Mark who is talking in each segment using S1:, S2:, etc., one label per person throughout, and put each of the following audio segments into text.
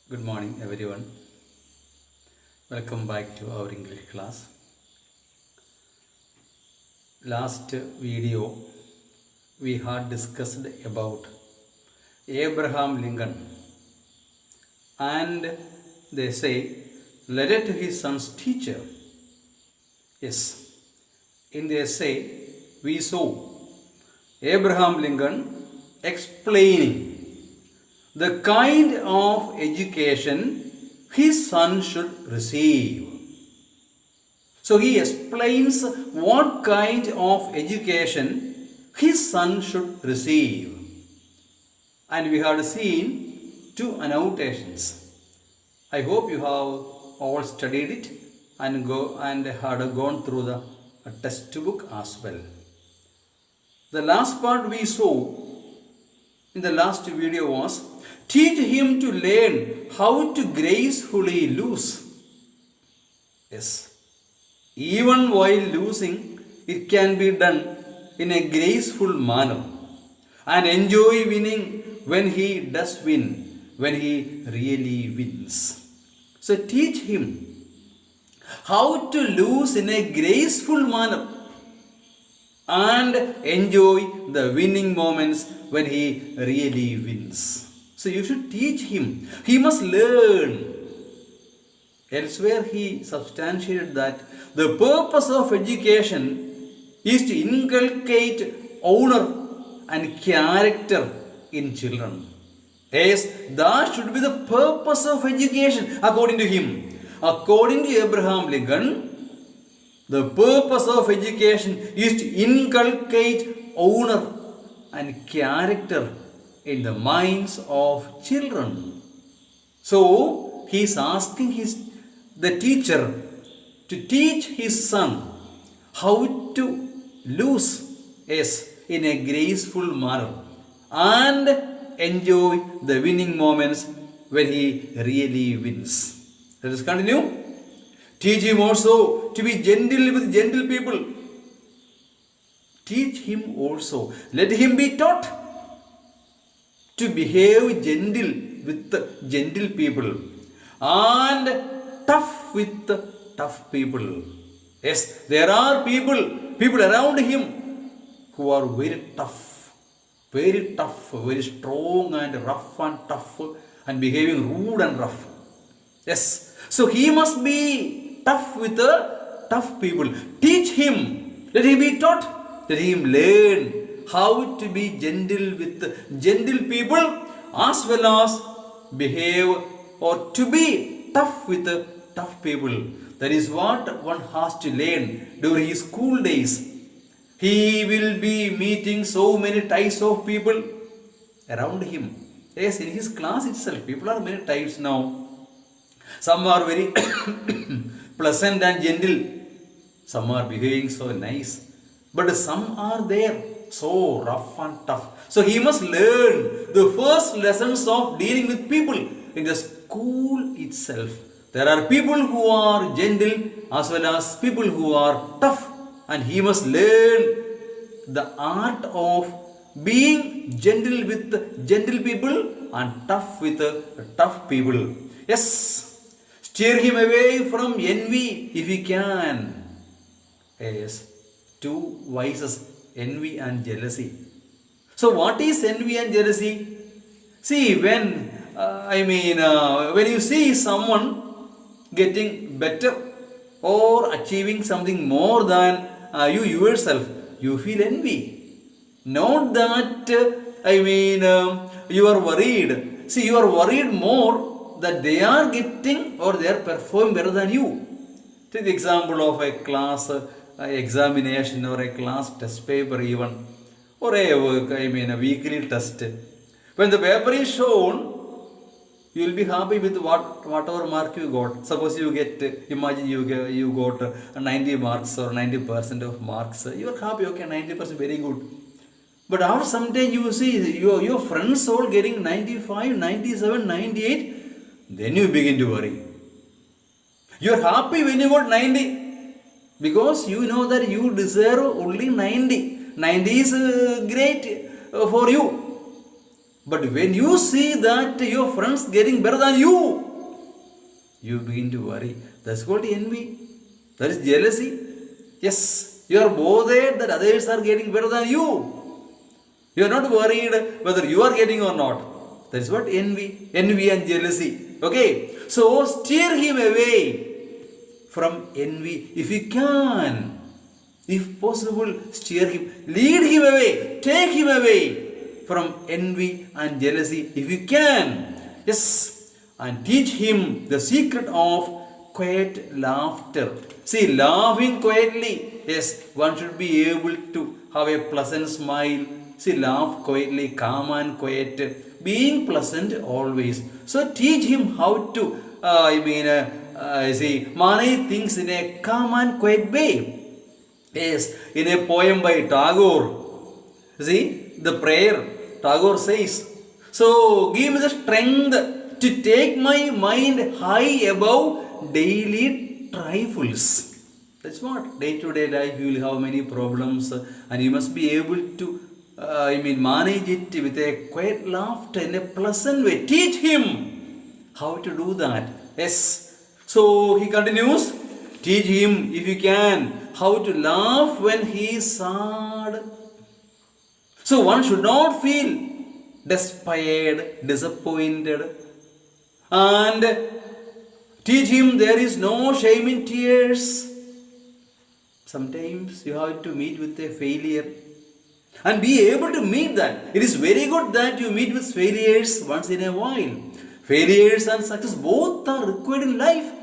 S1: Good morning, everyone. Welcome back to our English class. Last video, we had discussed about Abraham Lincoln, and they say, letter to his son's teacher. Yes, in the essay, we saw Abraham Lincoln explaining the kind of education his son should receive. So he explains what kind of education his son should receive. And we had seen two annotations. I hope you have all studied it and had gone through the textbook as well. The last part we saw in the last video was teach him to learn how to gracefully lose. Yes, even while losing, it can be done in a graceful manner, and enjoy winning when he does win, when he really wins. So teach him how to lose in a graceful manner and enjoy the winning moments when he really wins. So you should teach him. He must learn. Elsewhere he substantiated that the purpose of education is to inculcate honor and character in children. Yes, that should be the purpose of education according to him. According to Abraham Lincoln, the purpose of education is to inculcate honor and character in the minds of children. So he is asking the teacher to teach his son how to lose in a graceful manner and enjoy the winning moments when he really wins. Let us continue. Teach him also to be gentle with gentle people. Teach him also. Let him be taught to behave gentle with gentle people and tough with tough people. Yes, there are people around him who are very tough, very strong and rough and tough and behaving rude and rough. Yes, so he must be tough with the tough people. Teach him, let him be taught, let him learn how to be gentle with gentle people as well as behave or to be tough with tough people. That is what one has to learn during his school days. He will be meeting so many types of people around him. Yes, in his class itself, people are many types now. Some are very pleasant and gentle. Some are behaving so nice. But some are there so rough and tough. So he must learn the first lessons of dealing with people in the school itself. There are people who are gentle as well as people who are tough, and he must learn the art of being gentle with gentle people and tough with tough people. Yes, steer him away from envy if he can. Yes, two vices, envy and jealousy. So what is envy and jealousy? See, when you see someone getting better or achieving something more than you yourself, you feel envy. Not that you are worried. See, you are worried more that they are getting or they are performing better than you. Take the example of a class examination or a class test paper even, or a weekly test. When the paper is shown, you will be happy with whatever mark you got. Suppose you imagine you got 90 marks or 90% of marks. You are happy, okay, 90% very good. But after some time you see your friends all getting 95, 97, 98, then you begin to worry. You are happy when you got 90. Because you know that you deserve only 90. 90 is great for you. But when you see that your friends getting better than you, you begin to worry. That's called envy. That is jealousy. Yes, you are bothered that others are getting better than you. You are not worried whether you are getting or not. That is what envy and jealousy. Okay, so steer him away from envy if you can. If possible, steer him, lead him away, take him away from envy and jealousy if you can. Yes, and teach him the secret of quiet laughter. See, laughing quietly. Yes, one should be able to have a pleasant smile. See, laugh quietly, calm and quiet, being pleasant always. So teach him how to, manage things in a calm and quiet way. Yes, in a poem by Tagore, see, the prayer, Tagore says, so give me the strength to take my mind high above daily trifles. That's what, day to day life you will have many problems and you must be able to manage it with a quiet laughter in a pleasant way. Teach him how to do that. Yes, so he continues, teach him if you can how to laugh when he is sad. So one should not feel despaired, disappointed. And teach him there is no shame in tears. Sometimes you have to meet with a failure and be able to meet that. It is very good that you meet with failures once in a while. Failures and success both are required in life.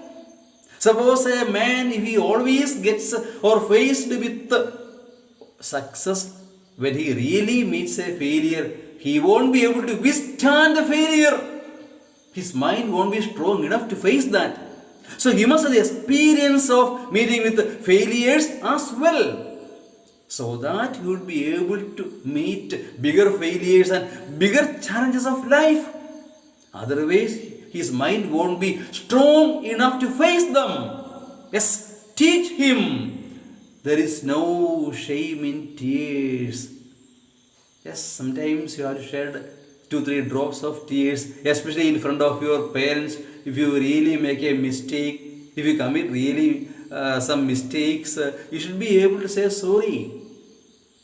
S1: Suppose a man, if he always gets or faced with success, when he really meets a failure, he won't be able to withstand the failure. His mind won't be strong enough to face that. So he must have the experience of meeting with failures as well, so that he would be able to meet bigger failures and bigger challenges of life. Otherwise, his mind won't be strong enough to face them. Yes, teach him there is no shame in tears. Yes, sometimes you have to shed 2-3 drops of tears, especially in front of your parents. If you really make a mistake, if you commit really some mistakes, you should be able to say sorry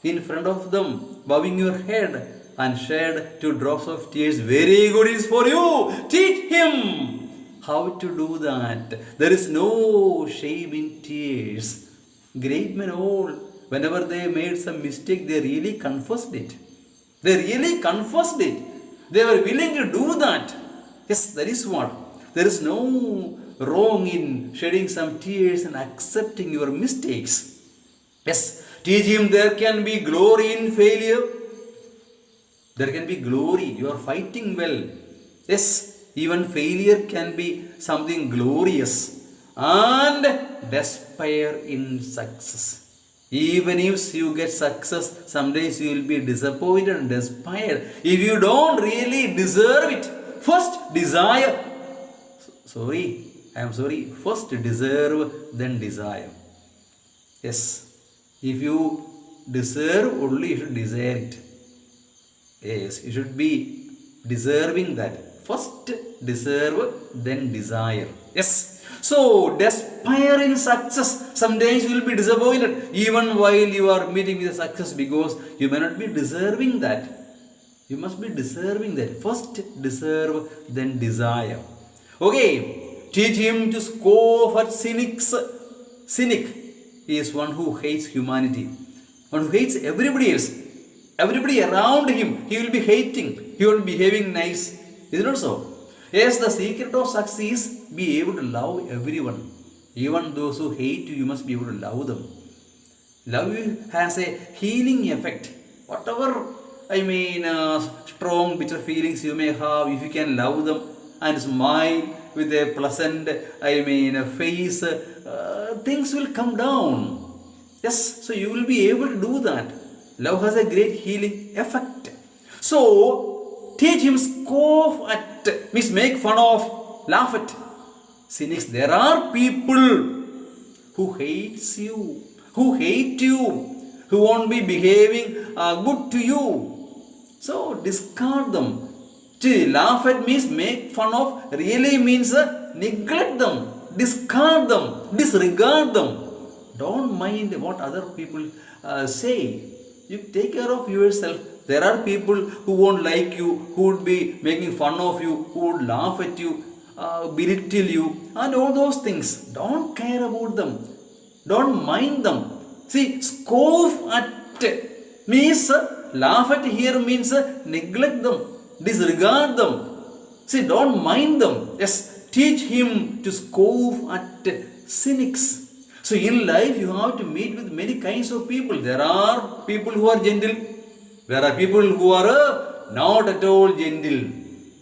S1: in front of them, bowing your head, and shed 2 drops of tears. Very good is for you. Teach him how to do that. There is no shame in tears. Great men all, whenever they made some mistake, they really confessed it. They really confessed it. They were willing to do that. Yes, that is what. There is no wrong in shedding some tears and accepting your mistakes. Yes, teach him there can be glory in failure. There can be glory. You are fighting well. Yes, even failure can be something glorious. And despair in success. Even if you get success, some days you will be disappointed and despaired. If you don't really deserve it, first desire. First deserve, then desire. Yes, if you deserve, only you should desire it. Yes, you should be deserving that. First deserve, then desire. Yes. So, despair in success. Some days you will be disappointed even while you are meeting with success, because you may not be deserving that. You must be deserving that. First deserve, then desire. Okay. Teach him to scoff at cynics. Cynic is one who hates humanity. One who hates everybody else. Everybody around him, he will be hating. He will be behaving nice. Is it not so? Yes, the secret of success is be able to love everyone. Even those who hate you, you must be able to love them. Love has a healing effect. Whatever, strong, bitter feelings you may have, if you can love them and smile with a pleasant, face, things will come down. Yes, so you will be able to do that. Love has a great healing effect. So, teach him scoff at, means make fun of, laugh at cynics. There are people who hates you, who hate you, who won't be behaving good to you. So, discard them. To laugh at means make fun of, really means neglect them, discard them, disregard them. Don't mind what other people say. You take care of yourself. There are people who won't like you, who would be making fun of you, who would laugh at you, belittle you, and all those things. Don't care about them. Don't mind them. See, scoff at means laugh at here means neglect them, disregard them. See, don't mind them. Yes, teach him to scoff at cynics. So in life you have to meet with many kinds of people. There are people who are gentle. There are people who are not at all gentle.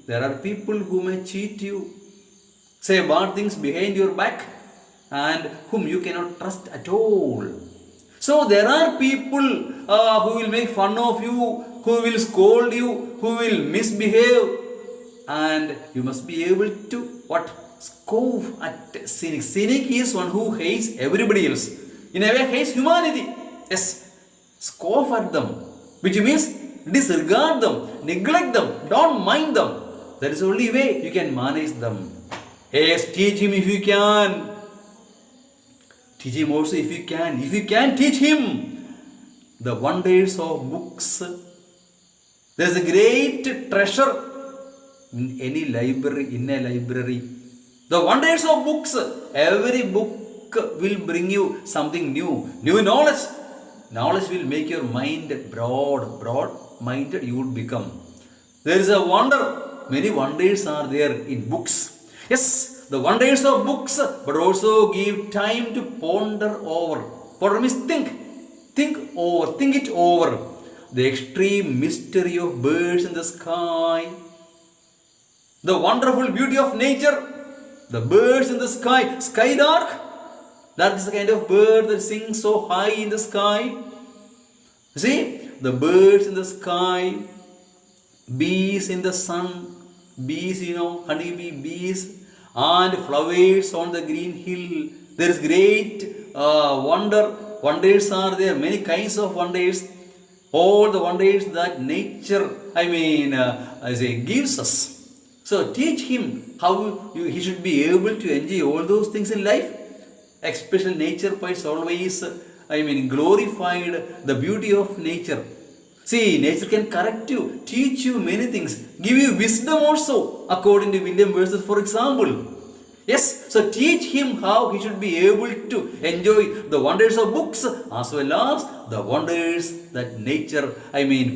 S1: There are people who may cheat you, say bad things behind your back, and whom you cannot trust at all. So there are people who will make fun of you, who will scold you, who will misbehave, and you must be able to what? Scoff at cynic. Cynic is one who hates everybody else. In a way, hates humanity. Yes, scoff at them, which means disregard them, neglect them, don't mind them. That is the only way you can manage them. Yes, teach him if you can. Teach him also if you can. If you can, teach him the wonders of books. There is a great treasure in any library, in a library. The wonders of books. Every book will bring you something new. New knowledge. Knowledge will make your mind broad. Broad-minded you would become. There is a wonder. Many wonders are there in books. Yes, the wonders of books, but also give time to ponder over. Ponder means think. Think it over. The extreme mystery of birds in the sky. The wonderful beauty of nature. The birds in the sky. Skylark. That is the kind of bird that sings so high in the sky. See, the birds in the sky. Bees in the sun. Bees, honeybee bees. And flowers on the green hill. There is great wonder. Wonders are there. Many kinds of wonders. All the wonders that nature, gives us. So teach him how he should be able to enjoy all those things in life. Especially nature poets always, glorified the beauty of nature. See, nature can correct you, teach you many things, give you wisdom also, according to William Verses, for example. Yes, so teach him how he should be able to enjoy the wonders of books as well as the wonders that nature,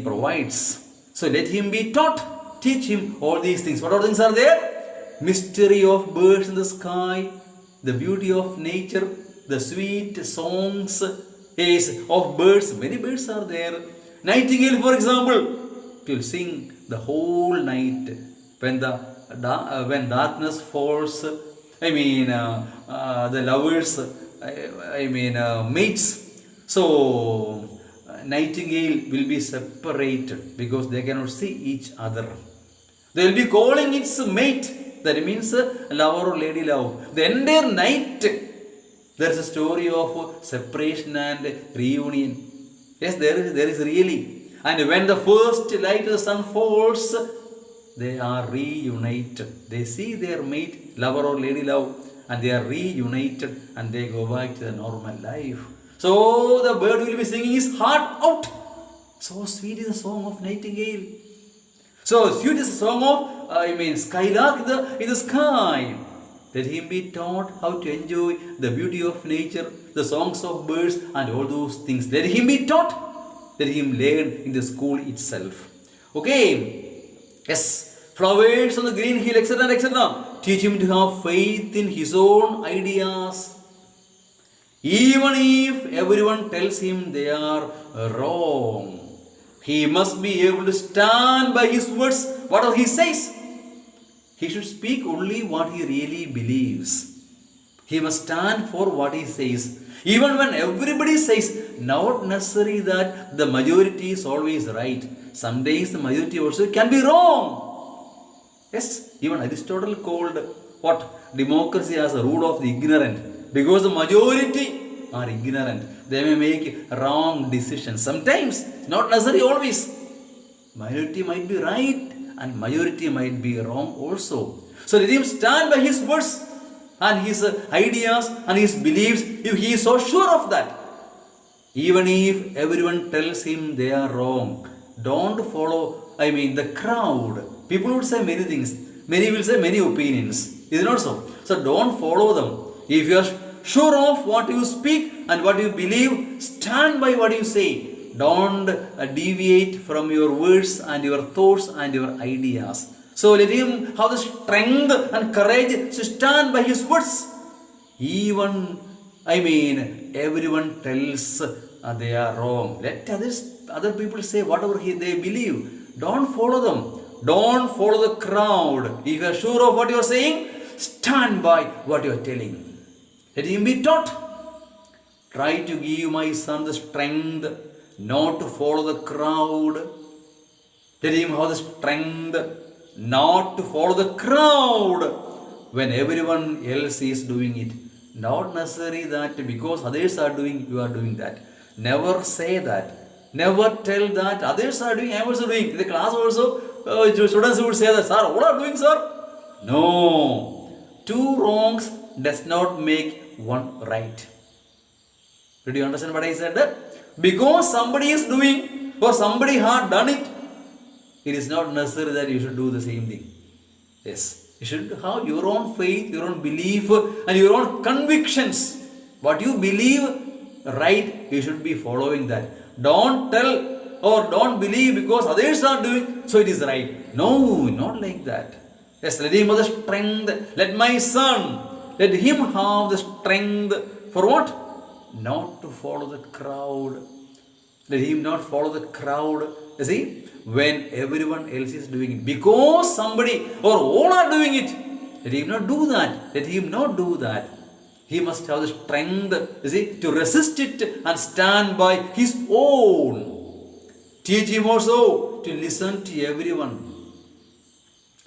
S1: provides. So let him be taught. Teach him all these things. What all things are there? Mystery of birds in the sky, the beauty of nature, the sweet songs of birds. Many birds are there. Nightingale, for example, will sing the whole night when darkness falls. The lovers, mates. So nightingale will be separated because they cannot see each other. They will be calling its mate. That means lover or lady love. The entire night there is a story of separation and reunion. Yes, there is really. And when the first light of the sun falls, they are reunited. They see their mate, lover or lady love, and they are reunited and they go back to the normal life. So the bird will be singing his heart out. So sweet is the song of nightingale. So sweet is the song of, skylark in the sky. Let him be taught how to enjoy the beauty of nature, the songs of birds and all those things. Let him be taught. Let him learn in the school itself. Okay. Yes. Flowers on the green hill, etc., etc. Teach him to have faith in his own ideas. Even if everyone tells him they are wrong, he must be able to stand by his words, whatever he says. He should speak only what he really believes. He must stand for what he says. Even when everybody says, not necessary that the majority is always right. Some days the majority also can be wrong. Yes, even Aristotle called what? Democracy as the rule of the ignorant. Because the majority are ignorant. They may make wrong decisions. Sometimes, not necessarily always. Minority might be right and majority might be wrong also. So let him stand by his words and his ideas and his beliefs if he is so sure of that. Even if everyone tells him they are wrong, don't follow, the crowd. People would say many things. Many will say many opinions. Is it not so? So don't follow them. If you are sure of what you speak and what you believe, stand by what you say. Don't deviate from your words and your thoughts and your ideas. So let him have the strength and courage to stand by his words. Even, everyone tells they are wrong. Let other people say whatever they believe. Don't follow them. Don't follow the crowd. If you are sure of what you are saying, stand by what you are telling. Let him be taught. Try to give my son the strength not to follow the crowd. Let him have the strength not to follow the crowd when everyone else is doing it. Not necessary that because others are doing, you are doing that. Never say that. Never tell that others are doing, I am also doing. In the class also, students would say that, sir, what are you doing, sir? No. Two wrongs does not make one right. Did you understand what I said? Because somebody is doing or somebody had done it, it is not necessary that you should do the same thing. Yes. You should have your own faith, your own belief and your own convictions. What you believe right, you should be following that. Don't tell or don't believe because others are doing, so it is right. No, not like that. Yes, let him have the strength. Let my son, let him have the strength for what? Not to follow the crowd. Let him not follow the crowd. You see, when everyone else is doing it, because somebody or all are doing it, let him not do that. Let him not do that. He must have the strength, to resist it and stand by his own. Teach him also to listen to everyone.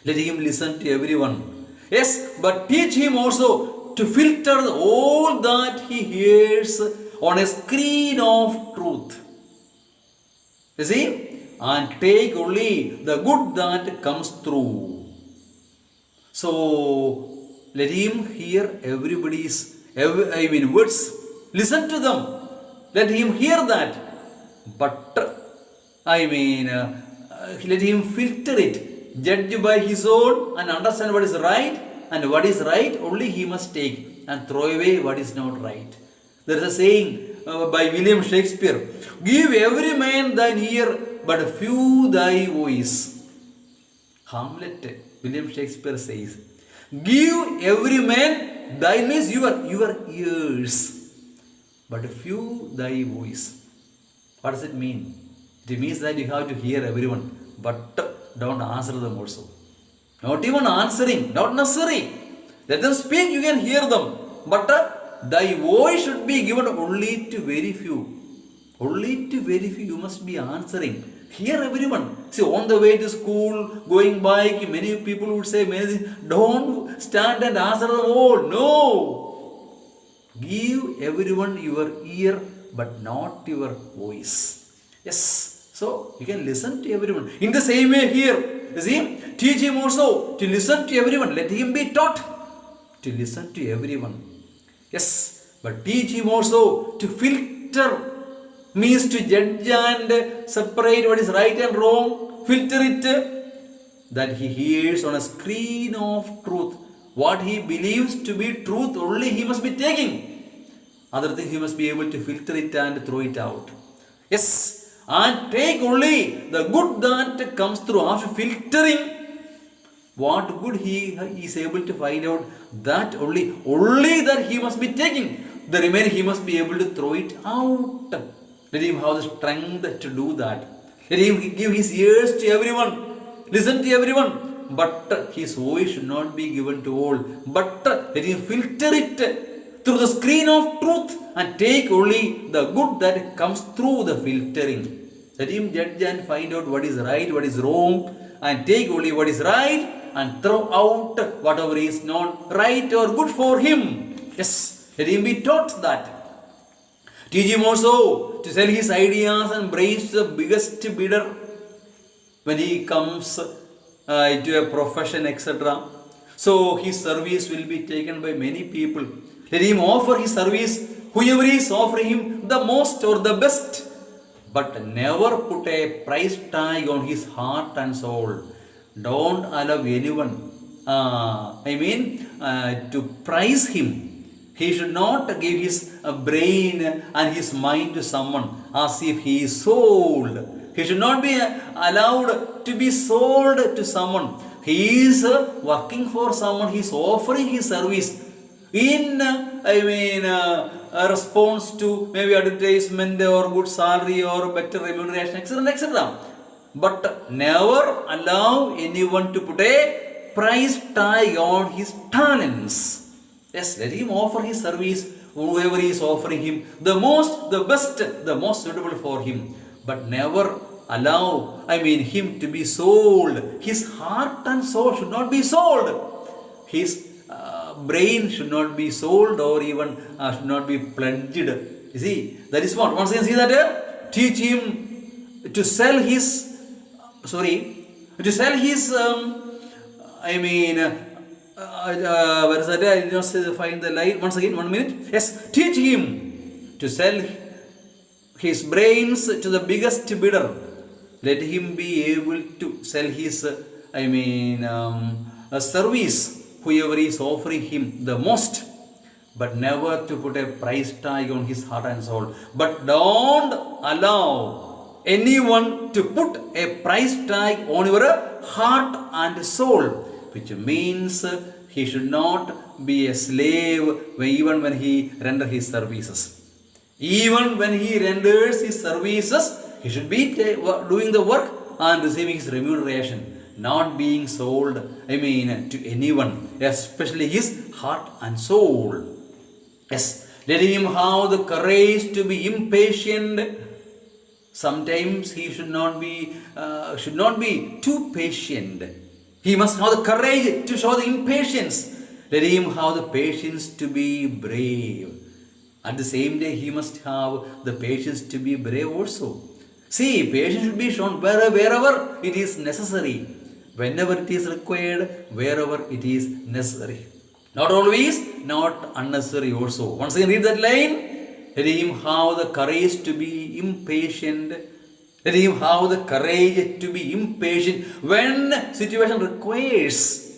S1: Let him listen to everyone. Yes, but teach him also to filter all that he hears on a screen of truth. You see? And take only the good that comes through. So, let him hear everybody's, words. Listen to them. Let him hear that. But, let him filter it. Judge by his own and understand what is right. And what is right, only he must take. And throw away what is not right. There is a saying by William Shakespeare. Give every man thine ear, but few thy voice. Hamlet, William Shakespeare says. Give every man thine means your ears, but few thy voice. What does it mean? It means that you have to hear everyone, but don't answer them also. Not even answering, not necessary. Let them speak, you can hear them. But thy voice should be given only to very few. Only to very few you must be answering. Hear everyone. See, on the way to school, going by, many people would say many things. Don't stand and answer them all. No. Give everyone your ear, but not your voice. Yes. So, you can listen to everyone. In the same way here, you see, teach him also to listen to everyone. Let him be taught to listen to everyone. Yes. But teach him also to filter, means to judge and separate what is right and wrong, filter it, that he hears on a screen of truth. What he believes to be truth, only he must be taking. Other things he must be able to filter it and throw it out. Yes, and take only the good that comes through. After filtering, what good he is able to find out, that only that he must be taking. The remaining he must be able to throw it out. Let him have the strength to do that. Let him give his ears to everyone. Listen to everyone. But his voice should not be given to all. But let him filter it through the screen of truth and take only the good that comes through the filtering. Let him judge and find out what is right, what is wrong, and take only what is right and throw out whatever is not right or good for him. Yes, let him be taught that. Teach him also to sell his ideas and brains to the biggest bidder when he comes to a profession, etc. So his service will be taken by many people. Let him offer his service, whoever is offering him the most or the best, but never put a price tag on his heart and soul. Don't allow anyone, to price him. He should not give his brain and his mind to someone as if he is sold. He should not be allowed to be sold to someone. He is working for someone. He is offering his service in, a response to maybe advertisement or good salary or better remuneration, etc., etc. But never allow anyone to put a price tag on his talents. Yes, let him offer his service, whoever is offering him the most, the best, the most suitable for him. But never allow, him to be sold. His heart and soul should not be sold. His brain should not be sold or even should not be pledged. You see, that is what. Once again, see that teach him to sell his, where is that? I did not find the line. Once again, 1 minute. Yes, teach him to sell his brains to the biggest bidder. Let him be able to sell his, service, whoever is offering him the most, but never to put a price tag on his heart and soul. But don't allow anyone to put a price tag on your heart and soul, which means he should not be a slave even when he renders his services. Even when he renders his services, he should be doing the work and receiving his remuneration, not being sold, to anyone, especially his heart and soul. Yes, let him have the courage to be impatient. Sometimes he should not be too patient. He must have the courage to show the impatience. Let him have the patience to be brave. At the same day, he must have the patience to be brave also. See, patience should be shown wherever it is necessary, whenever it is required, wherever it is necessary. Not always, not unnecessary also. Once again, read that line. Let him have the courage to be impatient. Let him have the courage to be impatient when situation requires.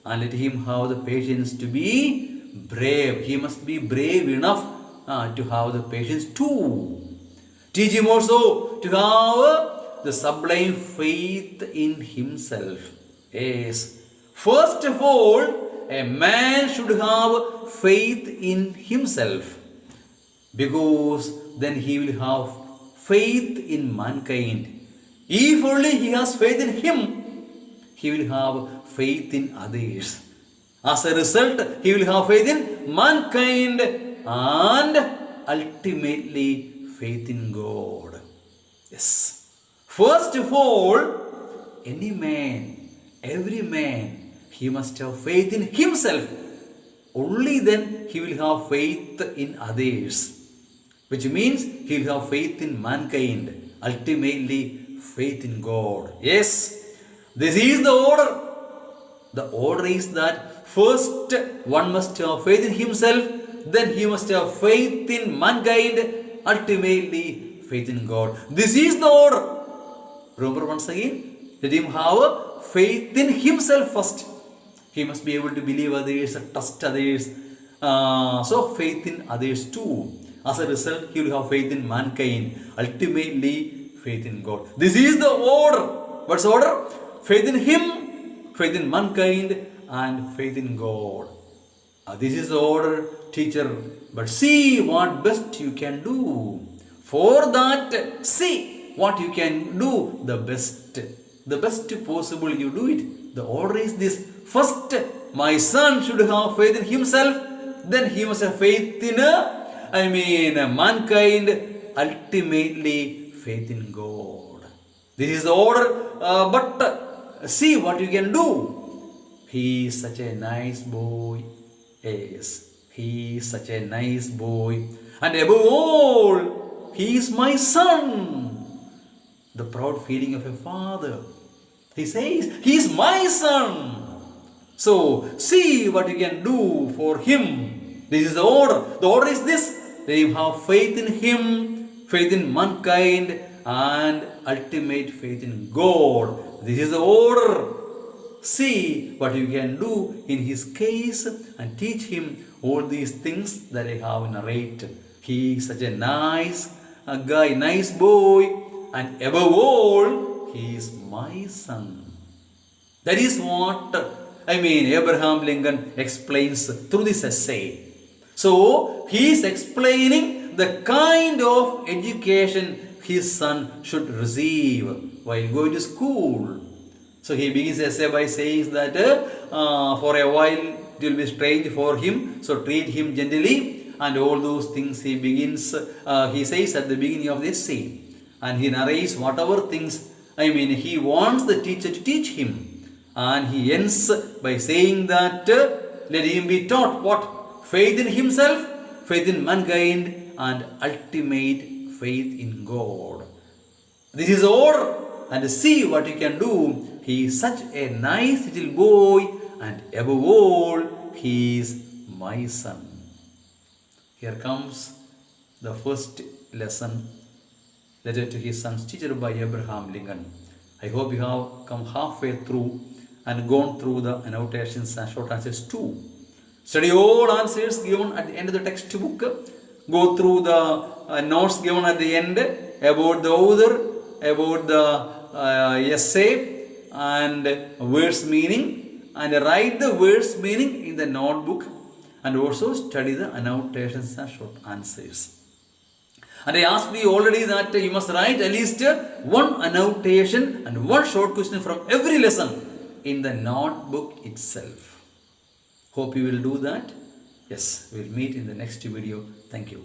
S1: And let him have the patience to be brave. He must be brave enough to have the patience too. Teach him also to have the sublime faith in himself. Yes. First of all, a man should have faith in himself, because then he will have faith in mankind. If only he has faith in him, he will have faith in others. As a result, he will have faith in mankind and ultimately faith in God. Yes. First of all, any man, every man, he must have faith in himself. Only then he will have faith in others. Which means he will have faith in mankind, ultimately faith in God. Yes, this is the order. The order is that first one must have faith in himself, then he must have faith in mankind, ultimately faith in God. This is the order. Remember once again, let him have faith in himself first. He must be able to believe others, trust others. So faith in others too. As a result, he will have faith in mankind, ultimately faith in God. This is the order. What's the order? Faith in him, faith in mankind, and faith in God. This is the order, teacher. But see what best you can do. For that, see what you can do the best. The best possible you do it. The order is this. First, my son should have faith in himself. Then he must have faith in mankind, ultimately faith in God. This is the order, but see what you can do. He is such a nice boy. Yes, he is such a nice boy. And above all, he is my son. The proud feeling of a father. He says, he is my son. So see what you can do for him. This is the order. The order is this: that you have faith in him, faith in mankind, and ultimate faith in God. This is the order. See what you can do in his case and teach him all these things that I have narrated. He is such a nice guy, nice boy, and above all, he is my son. That is what Abraham Lincoln explains through this essay. So he is explaining the kind of education his son should receive while going to school. So he begins the essay by saying that for a while it will be strange for him, so treat him gently, and all those things he begins, he says at the beginning of the essay. And he narrates whatever things, he wants the teacher to teach him. And he ends by saying that let him be taught what? Faith in himself, faith in mankind, and ultimate faith in God. This is order, and see what you can do. He is such a nice little boy, and above all, he is my son. Here comes the first lesson, letter to his son's teacher by Abraham Lincoln. I hope you have come halfway through and gone through the annotations and short answers too. Study all answers given at the end of the textbook. Go through the notes given at the end about the author, about the essay and verse meaning, and write the verse meaning in the notebook, and also study the annotations and short answers. And I asked you already that you must write at least one annotation and one short question from every lesson in the notebook itself. Hope you will do that. Yes, we'll meet in the next video. Thank you.